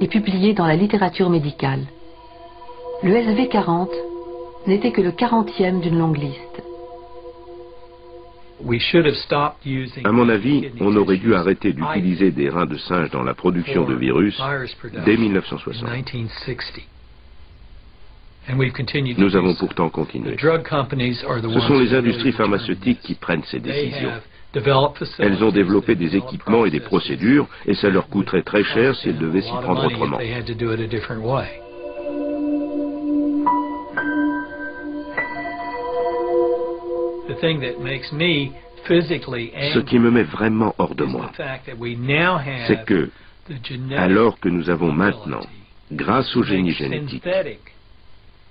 et publiés dans la littérature médicale. Le SV40 n'était que le 40e d'une longue liste. À mon avis, on aurait dû arrêter d'utiliser des reins de singe dans la production de virus dès 1960. Nous avons pourtant continué. Ce sont les industries pharmaceutiques qui prennent ces décisions. Elles ont développé des équipements et des procédures, et ça leur coûterait très cher si elles devaient s'y prendre autrement. Ce qui me met vraiment hors de moi, c'est que, alors que nous avons maintenant, grâce au génie génétique,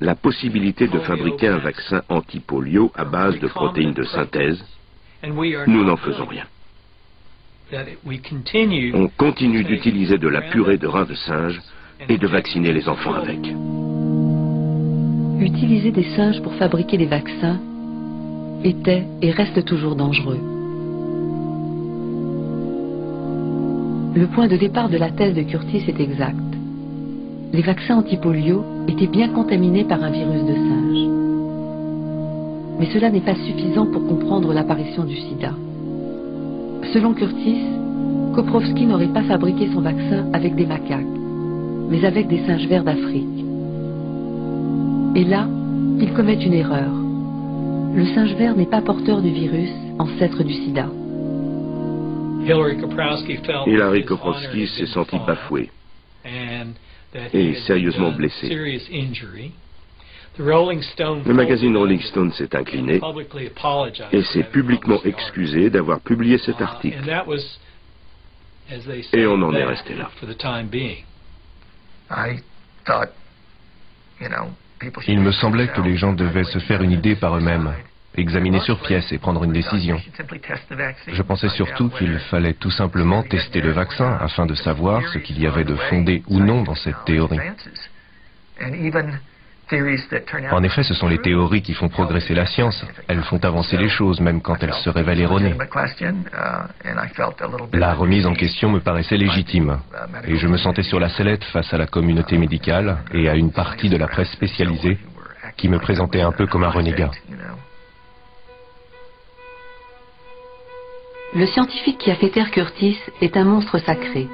la possibilité de fabriquer un vaccin anti-polio à base de protéines de synthèse, nous n'en faisons rien. On continue d'utiliser de la purée de reins de singe et de vacciner les enfants avec. Utiliser des singes pour fabriquer des vaccins était et reste toujours dangereux. Le point de départ de la thèse de Curtis est exact. Les vaccins anti-polio étaient bien contaminés par un virus de singe. Mais cela n'est pas suffisant pour comprendre l'apparition du sida. Selon Curtis, Koprowski n'aurait pas fabriqué son vaccin avec des macaques, mais avec des singes verts d'Afrique. Et là, il commet une erreur. Le singe vert n'est pas porteur du virus, ancêtre du sida. Hilary Koprowski s'est sentie bafouée et sérieusement blessée. Le magazine Rolling Stone s'est incliné et s'est publiquement excusé d'avoir publié cet article. Et on en est resté là. Il me semblait que les gens devaient se faire une idée par eux-mêmes, examiner sur pièce et prendre une décision. Je pensais surtout qu'il fallait tout simplement tester le vaccin afin de savoir ce qu'il y avait de fondé ou non dans cette théorie. En effet, ce sont les théories qui font progresser la science. Elles font avancer les choses, même quand elles se révèlent erronées. La remise en question me paraissait légitime, et je me sentais sur la sellette face à la communauté médicale et à une partie de la presse spécialisée qui me présentait un peu comme un renégat. Le scientifique qui a fait taire Curtis est un monstre sacré.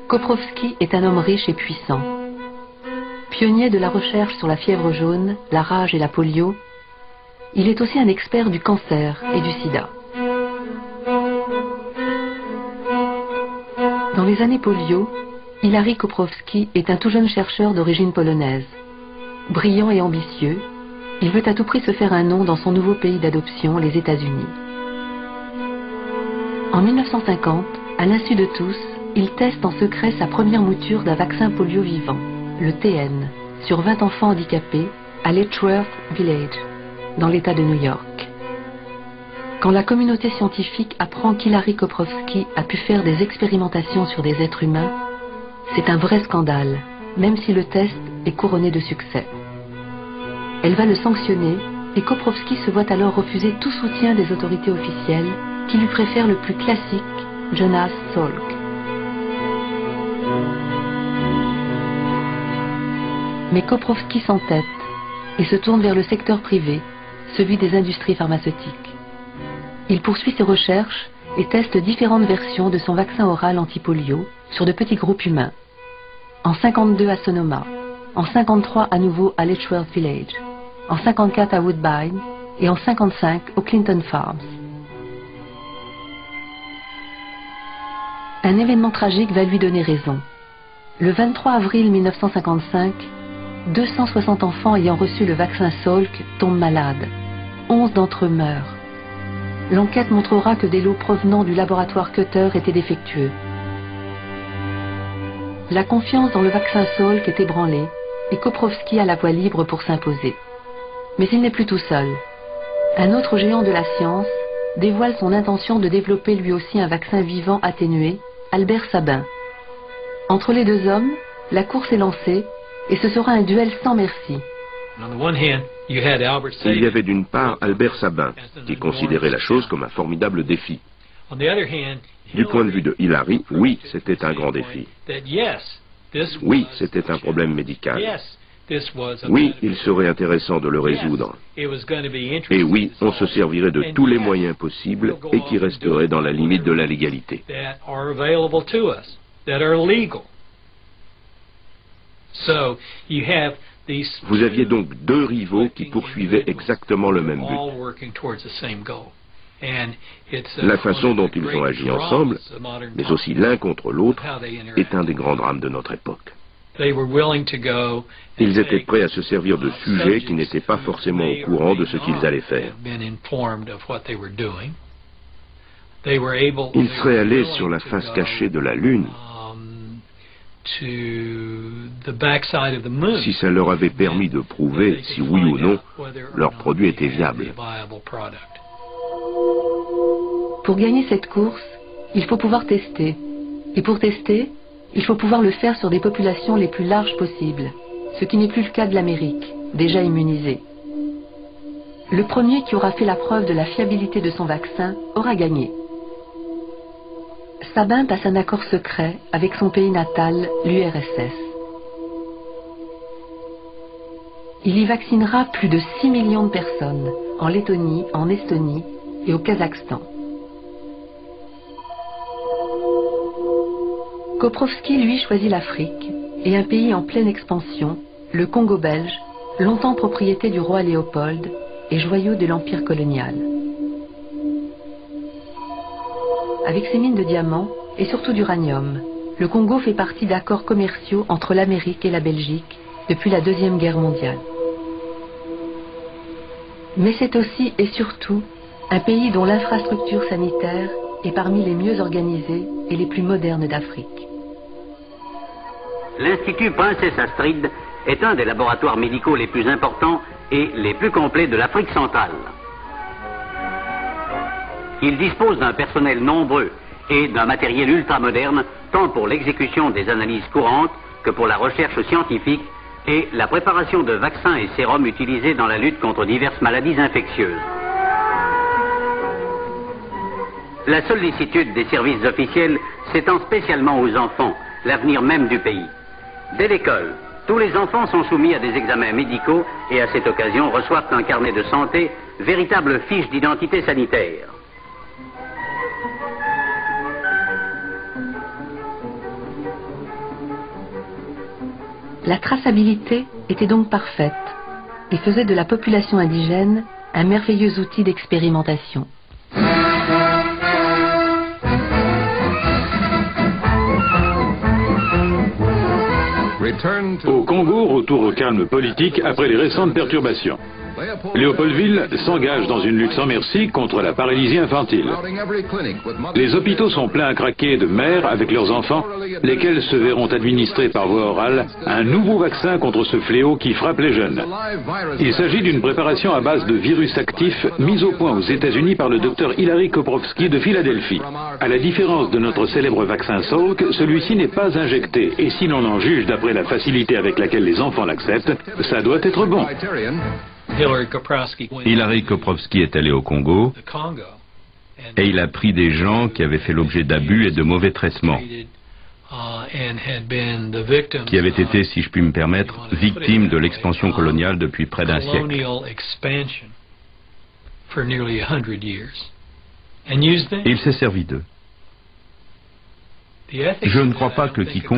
Koprowski est un homme riche et puissant. Pionnier de la recherche sur la fièvre jaune, la rage et la polio, il est aussi un expert du cancer et du sida. Dans les années polio, Hilary Koprowski est un tout jeune chercheur d'origine polonaise. Brillant et ambitieux, il veut à tout prix se faire un nom dans son nouveau pays d'adoption, les États-Unis. En 1950, à l'insu de tous, il teste en secret sa première mouture d'un vaccin polio vivant, le TN, sur 20 enfants handicapés à Letchworth Village, dans l'État de New York. Quand la communauté scientifique apprend qu'Hilary Koprowski a pu faire des expérimentations sur des êtres humains, c'est un vrai scandale, même si le test est couronné de succès. Elle va le sanctionner et Koprowski se voit alors refuser tout soutien des autorités officielles qui lui préfèrent le plus classique, Jonas Salk. Mais Koprowski s'entête et se tourne vers le secteur privé, celui des industries pharmaceutiques. Il poursuit ses recherches et teste différentes versions de son vaccin oral anti-polio sur de petits groupes humains. En 52 à Sonoma, en 53 à nouveau à Letchworth Village, en 54 à Woodbine et en 55 au Clinton Farms. Un événement tragique va lui donner raison. Le 23 avril 1955, 260 enfants ayant reçu le vaccin Salk tombent malades. 11 d'entre eux meurent. L'enquête montrera que des lots provenant du laboratoire Cutter étaient défectueux. La confiance dans le vaccin Salk est ébranlée et Koprowski a la voie libre pour s'imposer. Mais il n'est plus tout seul. Un autre géant de la science dévoile son intention de développer lui aussi un vaccin vivant atténué, Albert Sabin. Entre les deux hommes, la course est lancée et ce sera un duel sans merci. Il y avait d'une part Albert Sabin, qui considérait la chose comme un formidable défi. Du point de vue de Hillary, oui, c'était un grand défi. Oui, c'était un problème médical. Oui, il serait intéressant de le résoudre. Et oui, on se servirait de tous les moyens possibles et qui resteraient dans la limite de la légalité. Vous aviez donc deux rivaux qui poursuivaient exactement le même but. La façon dont ils ont agi ensemble, mais aussi l'un contre l'autre, est un des grands drames de notre époque. Ils étaient prêts à se servir de sujets qui n'étaient pas forcément au courant de ce qu'ils allaient faire. Ils seraient allés sur la face cachée de la Lune si ça leur avait permis de prouver si oui ou non leur produit était viable. Pour gagner cette course, il faut pouvoir tester. Et pour tester, il faut pouvoir le faire sur des populations les plus larges possibles, ce qui n'est plus le cas de l'Amérique, déjà immunisée. Le premier qui aura fait la preuve de la fiabilité de son vaccin aura gagné. Sabin passe un accord secret avec son pays natal, l'URSS. Il y vaccinera plus de 6 millions de personnes, en Lettonie, en Estonie et au Kazakhstan. Koprovski, lui, choisit l'Afrique et un pays en pleine expansion, le Congo belge, longtemps propriété du roi Léopold et joyau de l'empire colonial. Avec ses mines de diamants et surtout d'uranium, le Congo fait partie d'accords commerciaux entre l'Amérique et la Belgique depuis la Deuxième Guerre mondiale. Mais c'est aussi et surtout un pays dont l'infrastructure sanitaire est parmi les mieux organisées et les plus modernes d'Afrique. L'Institut Princesse Astrid est un des laboratoires médicaux les plus importants et les plus complets de l'Afrique centrale. Il dispose d'un personnel nombreux et d'un matériel ultramoderne, tant pour l'exécution des analyses courantes que pour la recherche scientifique et la préparation de vaccins et sérums utilisés dans la lutte contre diverses maladies infectieuses. La sollicitude des services officiels s'étend spécialement aux enfants, l'avenir même du pays. Dès l'école, tous les enfants sont soumis à des examens médicaux et à cette occasion reçoivent un carnet de santé, véritable fiche d'identité sanitaire. La traçabilité était donc parfaite et faisait de la population indigène un merveilleux outil d'expérimentation. Au Congo, retour au calme politique après les récentes perturbations. Léopoldville s'engage dans une lutte sans merci contre la paralysie infantile. Les hôpitaux sont pleins à craquer de mères avec leurs enfants, lesquels se verront administrer par voie orale un nouveau vaccin contre ce fléau qui frappe les jeunes. Il s'agit d'une préparation à base de virus actifs mise au point aux États-Unis par le docteur Hillary Koprovski de Philadelphie. À la différence de notre célèbre vaccin Salk, celui-ci n'est pas injecté, et si l'on en juge d'après la facilité avec laquelle les enfants l'acceptent, ça doit être bon. Hillary Koprovski est allé au Congo et il a pris des gens qui avaient fait l'objet d'abus et de mauvais traitements, qui avaient été, si je puis me permettre, victimes de l'expansion coloniale depuis près d'un siècle. Et il s'est servi d'eux. Je ne crois pas que quiconque